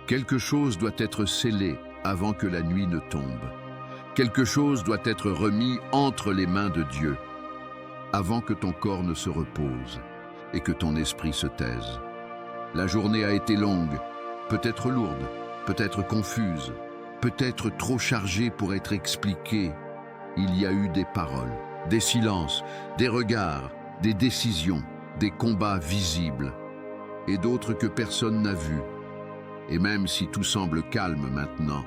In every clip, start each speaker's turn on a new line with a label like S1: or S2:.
S1: Quelque chose doit être scellé avant que la nuit ne tombe. Quelque chose doit être remis entre les mains de Dieu avant que ton corps ne se repose et que ton esprit se taise. La journée a été longue, peut-être lourde, peut-être confuse, peut-être trop chargée pour être expliquée. Il y a eu des paroles, des silences, des regards, des décisions, des combats visibles et d'autres que personne n'a vus. Et même si tout semble calme maintenant,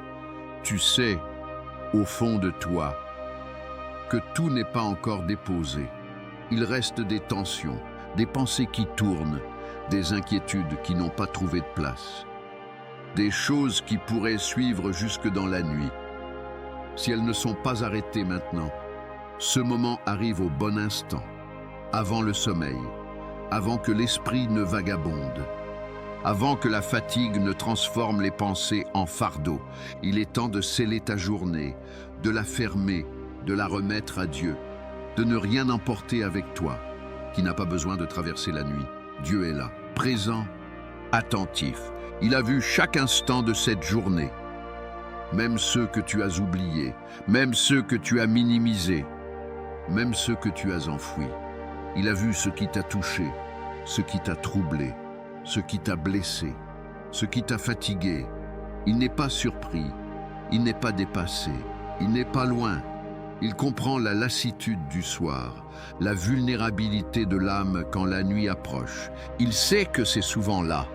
S1: tu sais, au fond de toi, que tout n'est pas encore déposé. Il reste des tensions, des pensées qui tournent, des inquiétudes qui n'ont pas trouvé de place, des choses qui pourraient suivre jusque dans la nuit. Si elles ne sont pas arrêtées maintenant, ce moment arrive au bon instant, avant le sommeil, avant que l'esprit ne vagabonde, avant que la fatigue ne transforme les pensées en fardeau. Il est temps de sceller ta journée, de la fermer, de la remettre à Dieu, de ne rien emporter avec toi, qui n'a pas besoin de traverser la nuit. Dieu est là, présent, attentif. Il a vu chaque instant de cette journée, même ceux que tu as oubliés, même ceux que tu as minimisés, même ceux que tu as enfouis. Il a vu ce qui t'a touché, ce qui t'a troublé, ce qui t'a blessé, ce qui t'a fatigué. Il n'est pas surpris, il n'est pas dépassé, il n'est pas loin. Il comprend la lassitude du soir, la vulnérabilité de l'âme quand la nuit approche. Il sait que c'est souvent là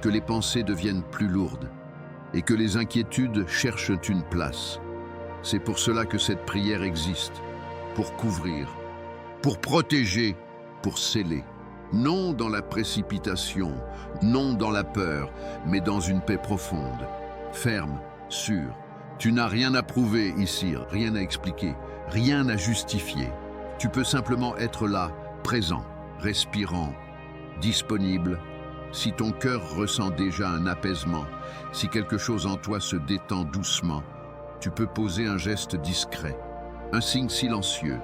S1: que les pensées deviennent plus lourdes et que les inquiétudes cherchent une place. C'est pour cela que cette prière existe, pour couvrir, pour protéger, pour sceller. Non dans la précipitation, non dans la peur, mais dans une paix profonde, ferme, sûre. Tu n'as rien à prouver ici, rien à expliquer, rien à justifier. Tu peux simplement être là, présent, respirant, disponible. Si ton cœur ressent déjà un apaisement, si quelque chose en toi se détend doucement, tu peux poser un geste discret, un signe silencieux,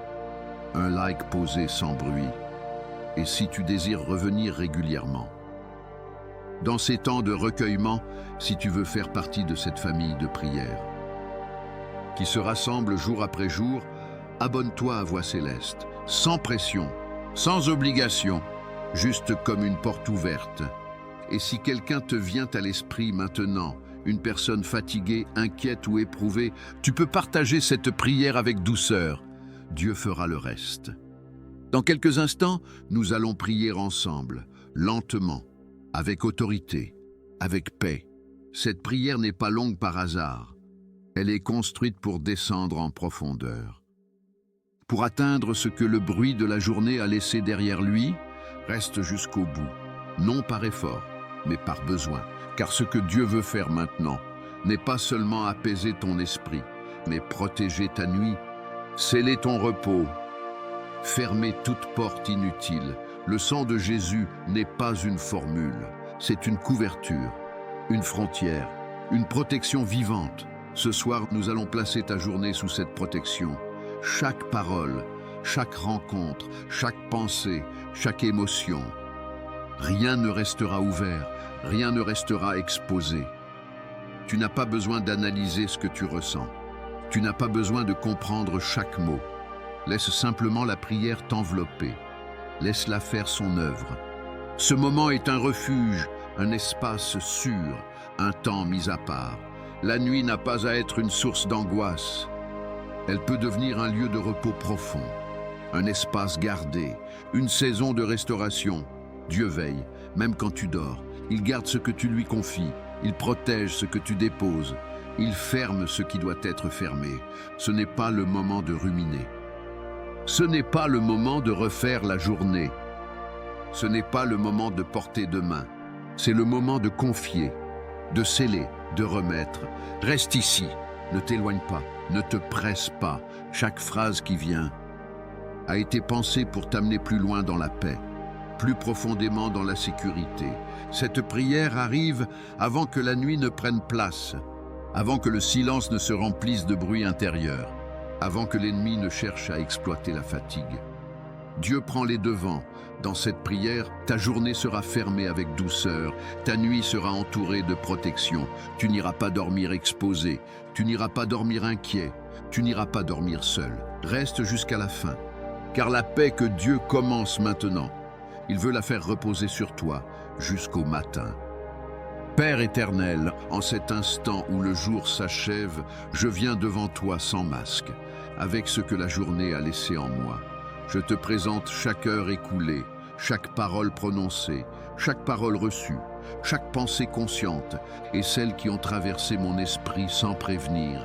S1: un like posé sans bruit. Et si tu désires revenir régulièrement. Dans ces temps de recueillement, si tu veux faire partie de cette famille de prière, qui se rassemble jour après jour, abonne-toi à Voix Céleste, sans pression, sans obligation, juste comme une porte ouverte. Et si quelqu'un te vient à l'esprit maintenant, une personne fatiguée, inquiète ou éprouvée, tu peux partager cette prière avec douceur. Dieu fera le reste. Dans quelques instants, nous allons prier ensemble, lentement, avec autorité, avec paix. Cette prière n'est pas longue par hasard. Elle est construite pour descendre en profondeur. Pour atteindre ce que le bruit de la journée a laissé derrière lui, reste jusqu'au bout, non par effort, mais par besoin. Car ce que Dieu veut faire maintenant n'est pas seulement apaiser ton esprit, mais protéger ta nuit, sceller ton repos, fermer toute porte inutile. Le sang de Jésus n'est pas une formule, c'est une couverture, une frontière, une protection vivante. Ce soir, nous allons placer ta journée sous cette protection. Chaque parole, chaque rencontre, chaque pensée, chaque émotion. Rien ne restera ouvert, rien ne restera exposé. Tu n'as pas besoin d'analyser ce que tu ressens. Tu n'as pas besoin de comprendre chaque mot. Laisse simplement la prière t'envelopper. Laisse-la faire son œuvre. Ce moment est un refuge, un espace sûr, un temps mis à part. La nuit n'a pas à être une source d'angoisse. Elle peut devenir un lieu de repos profond, un espace gardé, une saison de restauration. Dieu veille, même quand tu dors. Il garde ce que tu lui confies. Il protège ce que tu déposes. Il ferme ce qui doit être fermé. Ce n'est pas le moment de ruminer. Ce n'est pas le moment de refaire la journée. Ce n'est pas le moment de porter demain. C'est le moment de confier, de sceller, de remettre. Reste ici, ne t'éloigne pas, ne te presse pas. Chaque phrase qui vient a été pensée pour t'amener plus loin dans la paix, plus profondément dans la sécurité. Cette prière arrive avant que la nuit ne prenne place, avant que le silence ne se remplisse de bruit intérieur, avant que l'ennemi ne cherche à exploiter la fatigue. Dieu prend les devants. Dans cette prière, ta journée sera fermée avec douceur, ta nuit sera entourée de protection. Tu n'iras pas dormir exposé, tu n'iras pas dormir inquiet, tu n'iras pas dormir seul. Reste jusqu'à la fin, car la paix que Dieu commence maintenant, il veut la faire reposer sur toi jusqu'au matin. Père éternel, en cet instant où le jour s'achève, je viens devant toi sans masque, avec ce que la journée a laissé en moi. Je te présente chaque heure écoulée, chaque parole prononcée, chaque parole reçue, chaque pensée consciente et celles qui ont traversé mon esprit sans prévenir.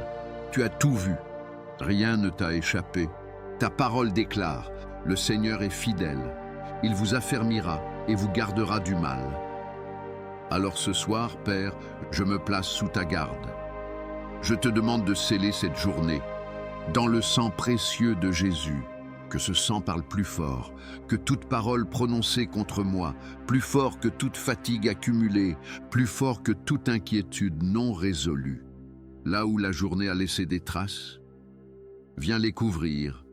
S1: Tu as tout vu, rien ne t'a échappé. Ta parole déclare, le Seigneur est fidèle, il vous affermira et vous gardera du mal. Alors ce soir, Père, je me place sous ta garde. Je te demande de sceller cette journée dans le sang précieux de Jésus. Que ce sang parle plus fort, que toute parole prononcée contre moi, plus fort que toute fatigue accumulée, plus fort que toute inquiétude non résolue. Là où la journée a laissé des traces, viens les couvrir.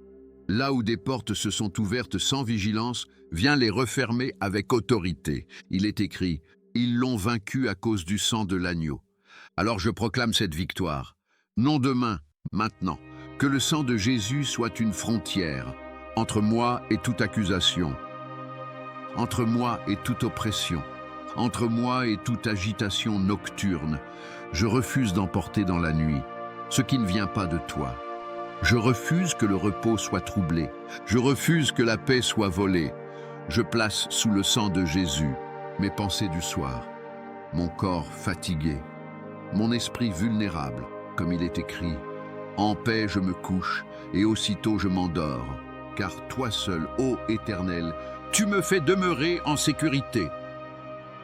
S1: Là où des portes se sont ouvertes sans vigilance, viens les refermer avec autorité. Il est écrit, ils l'ont vaincu à cause du sang de l'agneau. Alors je proclame cette victoire. Non demain, maintenant, que le sang de Jésus soit une frontière entre moi et toute accusation, entre moi et toute oppression, entre moi et toute agitation nocturne. Je refuse d'emporter dans la nuit ce qui ne vient pas de toi. Je refuse que le repos soit troublé. Je refuse que la paix soit volée. Je place sous le sang de Jésus mes pensées du soir, mon corps fatigué, mon esprit vulnérable, comme il est écrit. En paix je me couche et aussitôt je m'endors, car toi seul, ô Éternel, tu me fais demeurer en sécurité.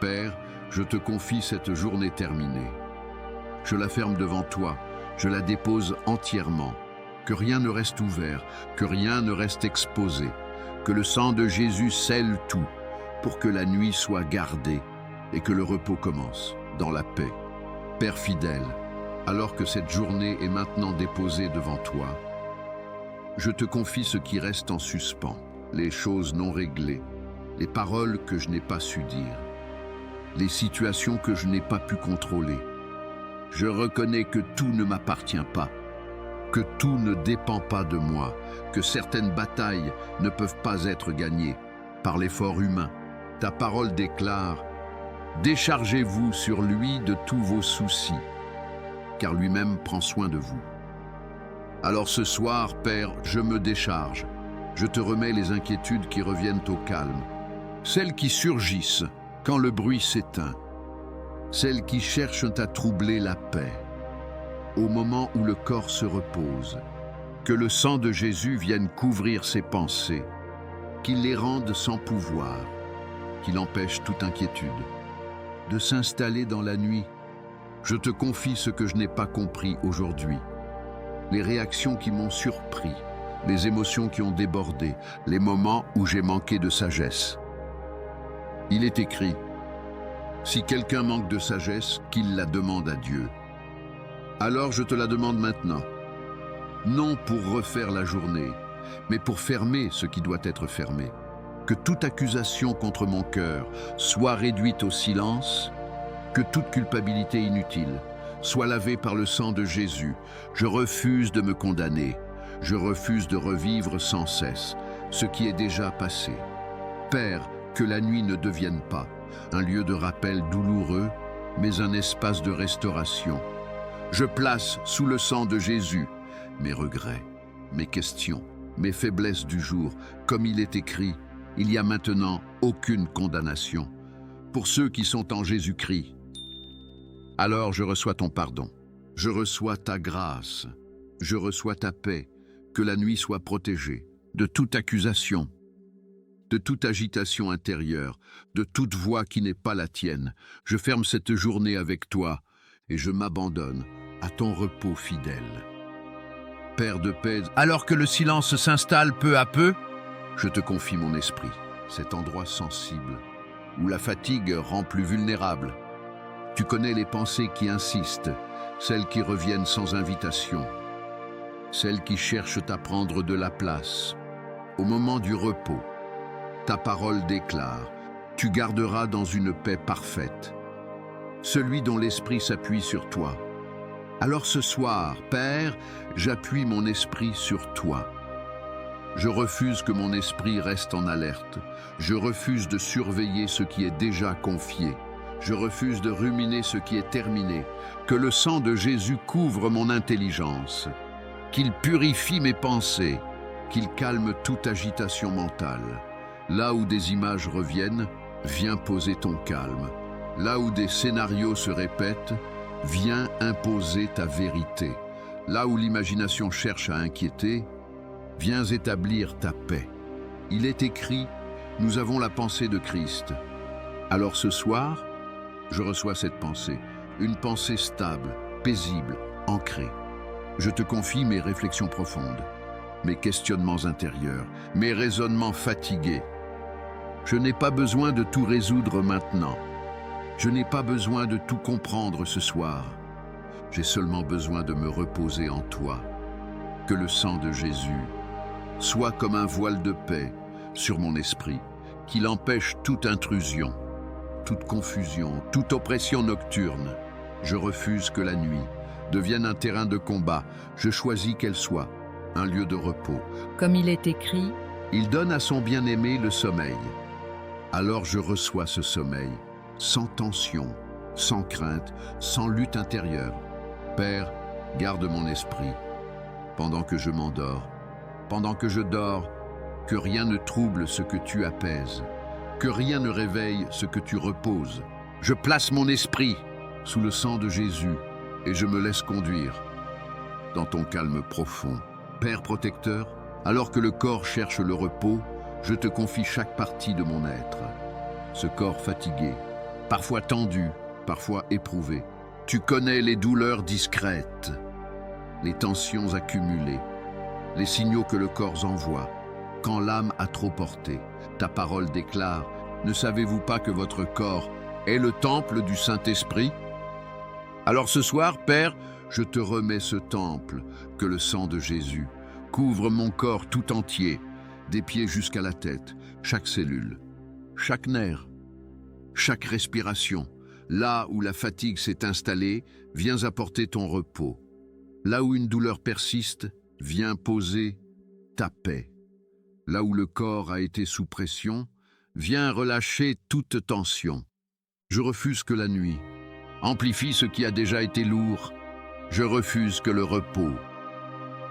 S1: Père, je te confie cette journée terminée. Je la ferme devant toi, je la dépose entièrement. Que rien ne reste ouvert, que rien ne reste exposé, que le sang de Jésus scelle tout, pour que la nuit soit gardée et que le repos commence dans la paix. Père fidèle, alors que cette journée est maintenant déposée devant toi, je te confie ce qui reste en suspens, les choses non réglées, les paroles que je n'ai pas su dire, les situations que je n'ai pas pu contrôler. Je reconnais que tout ne m'appartient pas, que tout ne dépend pas de moi, que certaines batailles ne peuvent pas être gagnées par l'effort humain. Ta parole déclare « Déchargez-vous sur lui de tous vos soucis, car lui-même prend soin de vous. » Alors ce soir, Père, je me décharge. Je te remets les inquiétudes qui reviennent au calme, celles qui surgissent quand le bruit s'éteint, celles qui cherchent à troubler la paix. Au moment où le corps se repose, que le sang de Jésus vienne couvrir ses pensées, qu'il les rende sans pouvoir, qu'il empêche toute inquiétude de s'installer dans la nuit. Je te confie ce que je n'ai pas compris aujourd'hui, les réactions qui m'ont surpris, les émotions qui ont débordé, les moments où j'ai manqué de sagesse. Il est écrit, si quelqu'un manque de sagesse, qu'il la demande à Dieu. Alors je te la demande maintenant, non pour refaire la journée, mais pour fermer ce qui doit être fermé. Que toute accusation contre mon cœur soit réduite au silence, que toute culpabilité inutile soit lavée par le sang de Jésus. Je refuse de me condamner, je refuse de revivre sans cesse ce qui est déjà passé. Père, que la nuit ne devienne pas un lieu de rappel douloureux, mais un espace de restauration. Je place sous le sang de Jésus mes regrets, mes questions, mes faiblesses du jour. Comme il est écrit, il n'y a maintenant aucune condamnation pour ceux qui sont en Jésus-Christ. Alors je reçois ton pardon, je reçois ta grâce, je reçois ta paix, que la nuit soit protégée de toute accusation, de toute agitation intérieure, de toute voix qui n'est pas la tienne. Je ferme cette journée avec toi et je m'abandonne à ton repos fidèle. Père de paix, alors que le silence s'installe peu à peu, je te confie mon esprit, cet endroit sensible, où la fatigue rend plus vulnérable. Tu connais les pensées qui insistent, celles qui reviennent sans invitation, celles qui cherchent à prendre de la place. Au moment du repos, ta parole déclare, tu garderas dans une paix parfaite celui dont l'esprit s'appuie sur toi. Alors ce soir, Père, j'appuie mon esprit sur toi. Je refuse que mon esprit reste en alerte. Je refuse de surveiller ce qui est déjà confié. Je refuse de ruminer ce qui est terminé. Que le sang de Jésus couvre mon intelligence, qu'il purifie mes pensées, qu'il calme toute agitation mentale. Là où des images reviennent, viens poser ton calme. Là où des scénarios se répètent, viens imposer ta vérité. Là où l'imagination cherche à inquiéter, viens établir ta paix. Il est écrit, nous avons la pensée de Christ. Alors ce soir, je reçois cette pensée, une pensée stable, paisible, ancrée. Je te confie mes réflexions profondes, mes questionnements intérieurs, mes raisonnements fatigués. Je n'ai pas besoin de tout résoudre maintenant. Je n'ai pas besoin de tout comprendre ce soir. J'ai seulement besoin de me reposer en toi. Que le sang de Jésus soit comme un voile de paix sur mon esprit, qu'il empêche toute intrusion, toute confusion, toute oppression nocturne. Je refuse que la nuit devienne un terrain de combat. Je choisis qu'elle soit un lieu de repos.
S2: Comme il est écrit,
S1: il donne à son bien-aimé le sommeil. Alors je reçois ce sommeil, sans tension, sans crainte, sans lutte intérieure. Père, garde mon esprit. Pendant que je m'endors, pendant que je dors, que rien ne trouble ce que tu apaises, que rien ne réveille ce que tu reposes. Je place mon esprit sous le sang de Jésus et je me laisse conduire dans ton calme profond. Père protecteur, alors que le corps cherche le repos, je te confie chaque partie de mon être. Ce corps fatigué, parfois tendu, parfois éprouvé. Tu connais les douleurs discrètes, les tensions accumulées, les signaux que le corps envoie, quand l'âme a trop porté. Ta parole déclare, ne savez-vous pas que votre corps est le temple du Saint-Esprit? Alors ce soir, Père, je te remets ce temple, que le sang de Jésus couvre mon corps tout entier, des pieds jusqu'à la tête, chaque cellule, chaque nerf, chaque respiration. Là où la fatigue s'est installée, viens apporter ton repos. Là où une douleur persiste, viens poser ta paix. Là où le corps a été sous pression, viens relâcher toute tension. Je refuse que la nuit amplifie ce qui a déjà été lourd. Je refuse que le repos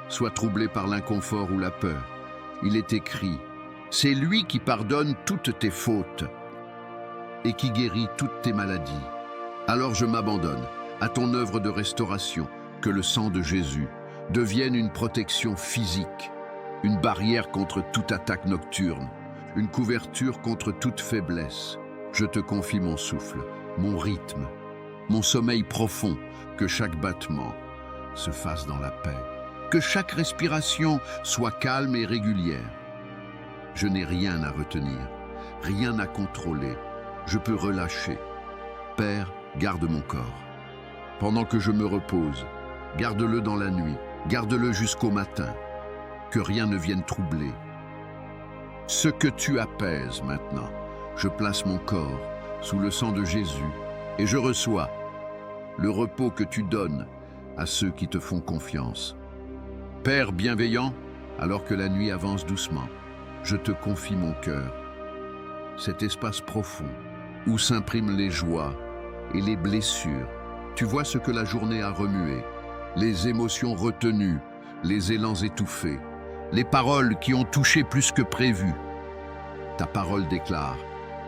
S1: soit troublé par l'inconfort ou la peur. Il est écrit, c'est lui qui pardonne toutes tes fautes et qui guérit toutes tes maladies. Alors je m'abandonne à ton œuvre de restauration, que le sang de Jésus devienne une protection physique, une barrière contre toute attaque nocturne, une couverture contre toute faiblesse. Je te confie mon souffle, mon rythme, mon sommeil profond, que chaque battement se fasse dans la paix, que chaque respiration soit calme et régulière. Je n'ai rien à retenir, rien à contrôler. Je peux relâcher. Père, garde mon corps. Pendant que je me repose, garde-le dans la nuit, garde-le jusqu'au matin. Que rien ne vienne troubler. Ce que tu apaises maintenant, je place mon corps sous le sang de Jésus et je reçois le repos que tu donnes à ceux qui te font confiance. Père bienveillant, alors que la nuit avance doucement, je te confie mon cœur, cet espace profond où s'impriment les joies et les blessures. Tu vois ce que la journée a remué, les émotions retenues, les élans étouffés, les paroles qui ont touché plus que prévu. Ta parole déclare,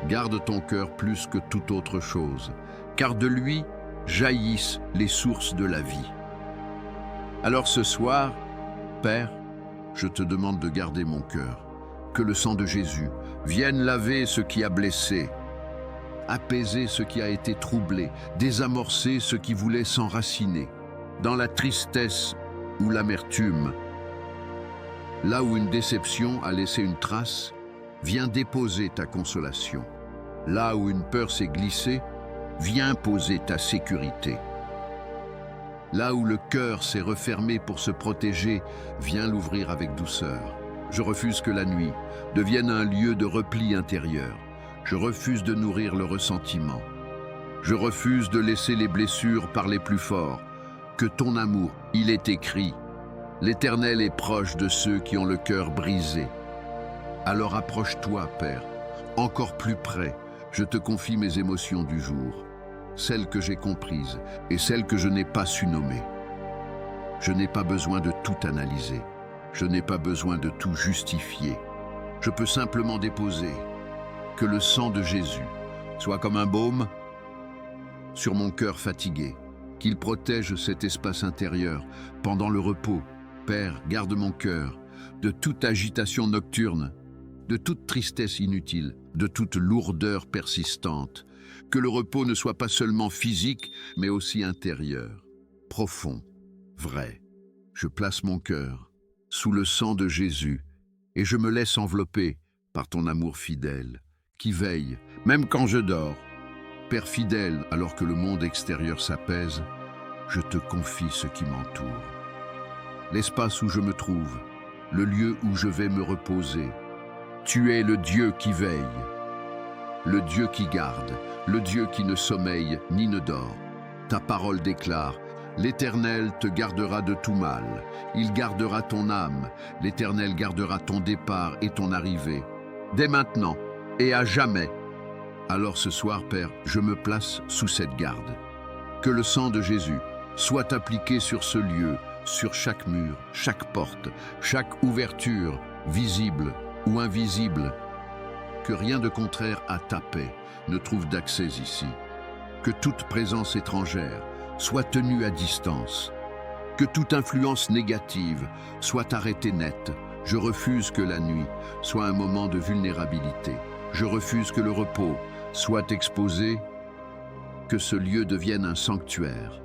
S1: garde ton cœur plus que toute autre chose, car de lui jaillissent les sources de la vie. Alors ce soir, Père, je te demande de garder mon cœur, que le sang de Jésus vienne laver ce qui a blessé, apaiser ce qui a été troublé, désamorcer ce qui voulait s'enraciner, dans la tristesse ou l'amertume. Là où une déception a laissé une trace, viens déposer ta consolation. Là où une peur s'est glissée, viens poser ta sécurité. Là où le cœur s'est refermé pour se protéger, viens l'ouvrir avec douceur. Je refuse que la nuit devienne un lieu de repli intérieur. Je refuse de nourrir le ressentiment. Je refuse de laisser les blessures parler plus fort. Que ton amour, il est écrit. L'Éternel est proche de ceux qui ont le cœur brisé. Alors approche-toi, Père, encore plus près. Je te confie mes émotions du jour, celles que j'ai comprises et celles que je n'ai pas su nommer. Je n'ai pas besoin de tout analyser. Je n'ai pas besoin de tout justifier. Je peux simplement déposer. Que le sang de Jésus soit comme un baume sur mon cœur fatigué, qu'il protège cet espace intérieur pendant le repos. Père, garde mon cœur de toute agitation nocturne, de toute tristesse inutile, de toute lourdeur persistante. Que le repos ne soit pas seulement physique, mais aussi intérieur, profond, vrai. Je place mon cœur sous le sang de Jésus et je me laisse envelopper par ton amour fidèle, qui veille, même quand je dors. Père fidèle, alors que le monde extérieur s'apaise, je te confie ce qui m'entoure. L'espace où je me trouve, le lieu où je vais me reposer. Tu es le Dieu qui veille, le Dieu qui garde, le Dieu qui ne sommeille ni ne dort. Ta parole déclare: l'Éternel te gardera de tout mal, il gardera ton âme, l'Éternel gardera ton départ et ton arrivée, dès maintenant et à jamais. Alors ce soir, Père, je me place sous cette garde. Que le sang de Jésus soit appliqué sur ce lieu, sur chaque mur, chaque porte, chaque ouverture, visible ou invisible. Que rien de contraire à ta paix ne trouve d'accès ici. Que toute présence étrangère soit tenue à distance. Que toute influence négative soit arrêtée net. Je refuse que la nuit soit un moment de vulnérabilité. Je refuse que le repos soit exposé, que ce lieu devienne un sanctuaire.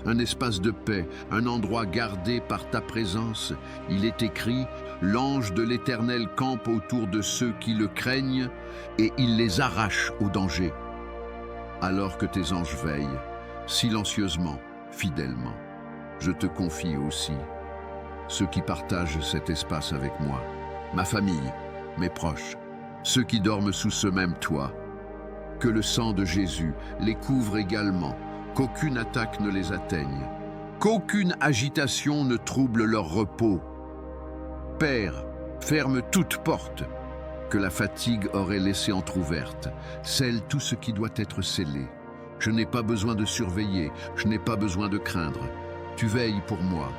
S1: Un espace de paix, un endroit gardé par ta présence. Il est écrit: l'ange de l'Éternel campe autour de ceux qui le craignent et il les arrache au danger. Alors que tes anges veillent, silencieusement, fidèlement, je te confie aussi ceux qui partagent cet espace avec moi, ma famille, mes proches, ceux qui dorment sous ce même toit. Que le sang de Jésus les couvre également, qu'aucune attaque ne les atteigne, qu'aucune agitation ne trouble leur repos. Père, ferme toute porte que la fatigue aurait laissée entr'ouverte, scelle tout ce qui doit être scellé. Je n'ai pas besoin de surveiller, je n'ai pas besoin de craindre. Tu veilles pour moi.